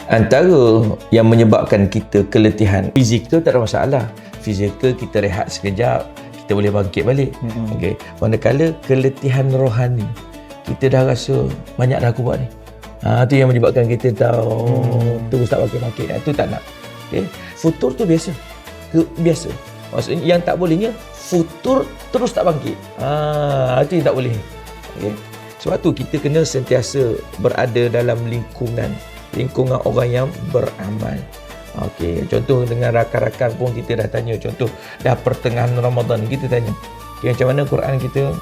Antara yang menyebabkan kita keletihan fizikal tak ada masalah. Fizikal kita rehat sekejap, kita boleh bangkit balik. Okey. Manakala keletihan rohani, kita dah rasa banyak dah aku buat ni. Tu yang menyebabkan kita tahu terus tak bangkit-bangkit. Itu tak nak. Okey. Futur tu biasa. Biasa. Maksudnya yang tak bolehnya futur terus tak bangkit. Itu yang tak boleh. Okey. Sebab tu kita kena sentiasa berada dalam lingkungan orang yang beramal. Okey, contoh dengan rakan-rakan pun kita dah tanya, contoh dah pertengahan Ramadan kita tanya, okay, macam mana Quran kita?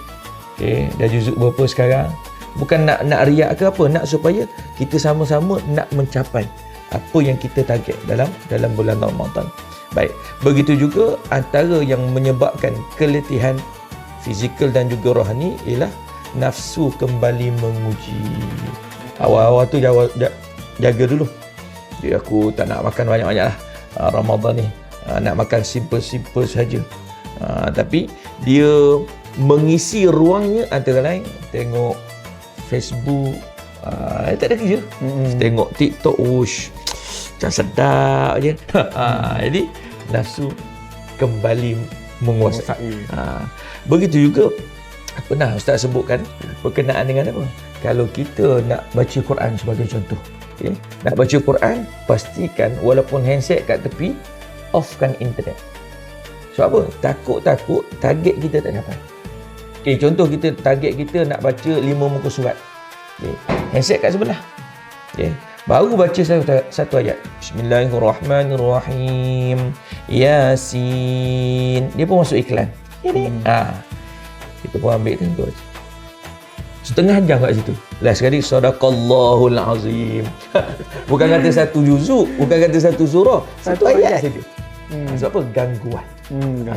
Okey, dah juzuk berapa sekarang? Bukan nak riak ke apa, nak supaya kita sama-sama nak mencapai apa yang kita target dalam bulan Ramadan. Baik, begitu juga antara yang menyebabkan keletihan fizikal dan juga rohani ialah nafsu kembali menguji. Awal-awal tu jaga dulu. Jadi aku tak nak makan banyak-banyak lah Ramadan ni. Nak makan simple-simple saja. Tapi dia mengisi ruangnya antara lain tengok Facebook, tak ada kerja. Tengok TikTok, macam sedap je. Jadi nafsu kembali menguasai. Begitu juga pernah Ustaz sebutkan berkenaan dengan apa? Kalau kita nak baca Quran sebagai contoh, okay? Nak baca Quran, pastikan walaupun handset kat tepi, offkan internet. Sebab apa? Takut target kita tak dapat. Okay, contoh target kita nak baca 5 muka surat. Okay. Handset kat sebelah. Okay. Baru baca satu ayat. Bismillahirrahmanirrahim. Yasin. Dia pun masuk iklan. Kita pun ambil tu baca. Setengah jam kat situ. Last sekali sadaqallahul azim. Bukan kata satu juzuk, bukan kata satu surah, satu ayat saja. Sebab apa? Gangguan.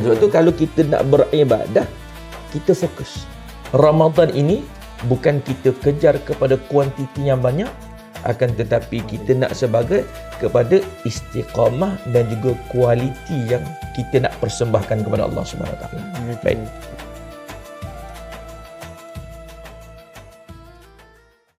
Sebab tu kalau kita nak beribadah, kita fokus. Ramadan ini bukan kita kejar kepada kuantiti yang banyak, akan tetapi kita nak sebagai kepada istiqamah dan juga kualiti yang kita nak persembahkan kepada Allah Subhanahu Wa Taala. Baik.